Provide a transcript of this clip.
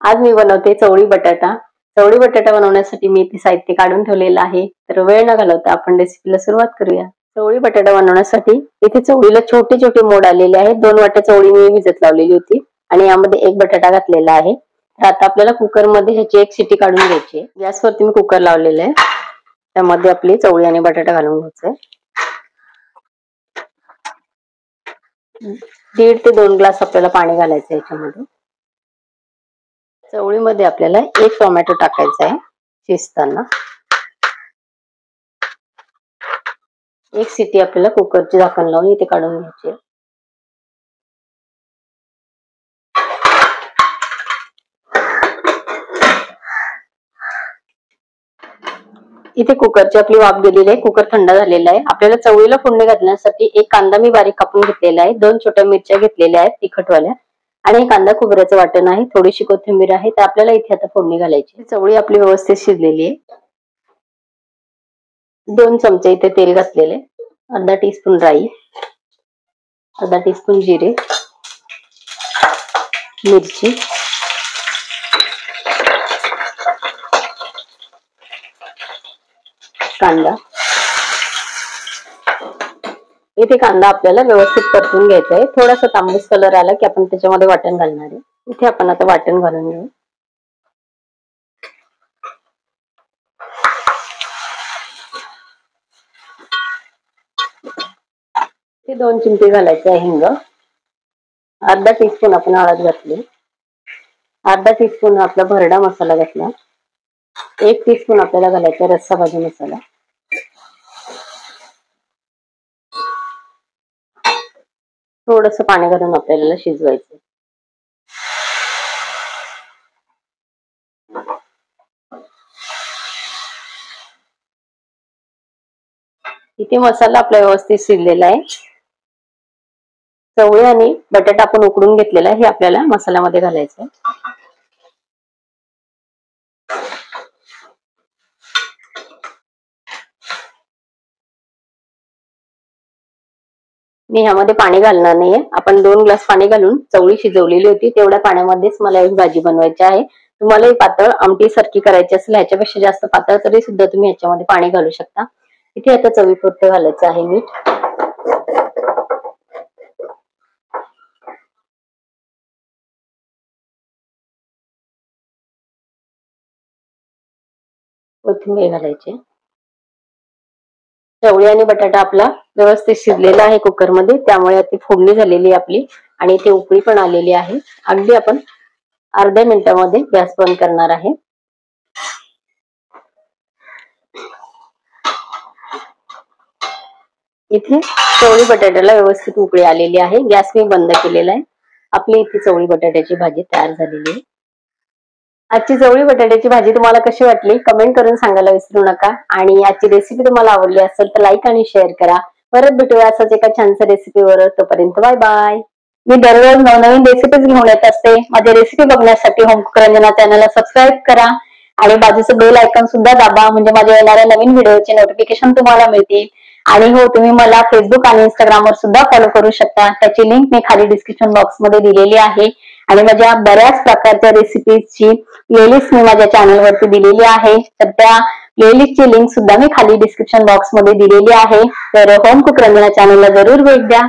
आज मी बनवते चवळी बटाटा। चवळी बटाटा बनवण्यासाठी मी इथे साहित्य काढून ठेवलेलं आहे। तर वेळ न घालवता आपण रेसिपीला सुरुवात करूया। चवळी बटाटा बनवण्यासाठी इथे चवळीला छोटे छोटे मोड आलेले आहेत। 2 वाट्या चवळी मी भिजत लावलेली होती आणि यामध्ये 1 बटाटा घातलेला आहे। तर आता आपल्याला कुकर मध्ये ह्याची 1 शिटी काढून घ्यायची आहे। गॅसवरती मी कुकर लावलेला आहे। त्यामध्ये आपली चवळी आणि बटाटा घालून घ्यायचे। 1.5 ते 2 ग्लास आपल्याला पाणी घालायचं याच्यामध्ये। चवळीमध्ये आपल्याला 1 टोमॅटो टाकायचा आहे शिजताना। 1 शिटी आपल्याला कुकरची झाकण लावून इथे काढून घ्यायची आहे। इथे कुकरची आपली वाफ गेलेली आहे। कुकर थंड झालेला आहे। आपल्याला चवळीला फोडणी घालण्यासाठी 1 कांदा मी बारीक कापून घेतलेला आहे। 2 छोट्या मिरच्या घेतलेल्या आहेत तिखटवाल्या आणि कांदा खोबऱ्याचं वाटण आहे। थोडीशी कोथिंबीर आहे। तर आपल्याला इथे आता फोडणी घालायची। चवळी आपली व्यवस्थित शिजलेली आहे। 2 चमचे इथे तेल घातलेले, अर्धा टीस्पून राई, अर्धा टीस्पून जिरे, मिरची, कांदा। इथे कांदा आपल्याला व्यवस्थित परतून घ्यायचा आहे। थोडासा तांबूस कलर आला की आपण त्याच्यामध्ये वाटण घालणार आहे। इथे आपण आता वाटण घालून घेऊ। ते 2 चिमटे घालायचे आहे हिंग, अर्धा टीस्पून आपण हळद घातली, अर्धा टीस्पून आपला भरडा मसाला घातला, 1 टीस्पून आपल्याला घालायचा रस्सा भाजी मसाला, थोडंसं पाणी घालून आपल्याला शिजवायचं। इथे मसाला आपला व्यवस्थित शिजलेला आहे। चवळी आणि बटाटा आपण उकडून घेतलेला आहे, हे आपल्याला मसाल्यामध्ये घालायचं आहे। मी ह्यामध्ये पाणी घालणार नाहीये। आपण 2 ग्लास पाणी घालून चवळी शिजवलेली होती, तेवढ्या पाण्यामध्येच मला एक भाजी बनवायची आहे। तुम्हाला ही पातळ आमटी सारखी करायची असेल, ह्याच्यापेक्षा जास्त पातळ तरी सुद्धा तुम्ही ह्याच्यामध्ये पाणी घालू शकता। इथे आता चवीपुरतं घालायचं आहे मीठ, कोथिंबीर घालायची। चवळी आणि बटाटा आपला व्यवस्थित शिजलेला आहे कुकर मध्ये, त्यामुळे ती फोडणी झालेली आपली आणि इथे उकळी पण आलेली आहे। अगदी आपण अर्ध्या मिनिटामध्ये गॅस बंद करणार आहे। इथे चवळी बटाट्याला व्यवस्थित उकळी आलेली आहे। गॅस मी बंद केलेला आहे। आपली इथे चवळी बटाट्याची भाजी तयार झालेली आहे। आजची चवळी बटाट्याची भाजी तुम्हाला कशी वाटली कमेंट करून सांगायला विसरू नका। आणि आजची रेसिपी तुम्हाला आवडली असेल तर लाईक आणि शेअर करा। परत भेटूया असाच एका छानशा रेसिपीवर। तोपर्यंत बाय बाय। मी दररोज नवनवीन रेसिपीज घेऊन येत असते। माझे रेसिपी बघण्यासाठी होम कुक रंजना चॅनलला सबस्क्राईब करा आणि बाजूचं बेल आयकॉन सुद्धा दाबा, म्हणजे माझ्या येणाऱ्या नवीन व्हिडिओचे नोटिफिकेशन तुम्हाला मिळतील। आणि हो, तुम्ही मला फेसबुक आणि इंस्टाग्रामवर सुद्धा फॉलो करू शकता। त्याची लिंक मी खाली डिस्क्रिप्शन बॉक्स मध्ये दिलेली आहे। आणि माझ्या बऱ्याच प्रकारच्या रेसिपीजची प्लेलिस्ट मी माझ्या चॅनलवरती दिलेली आहे। तर त्या प्लेलिस्टची लिंक सुद्धा मी खाली डिस्क्रिप्शन बॉक्स मध्ये दिलेली आहे। तर होम कुक रंजना चॅनलला जरूर भेट द्या।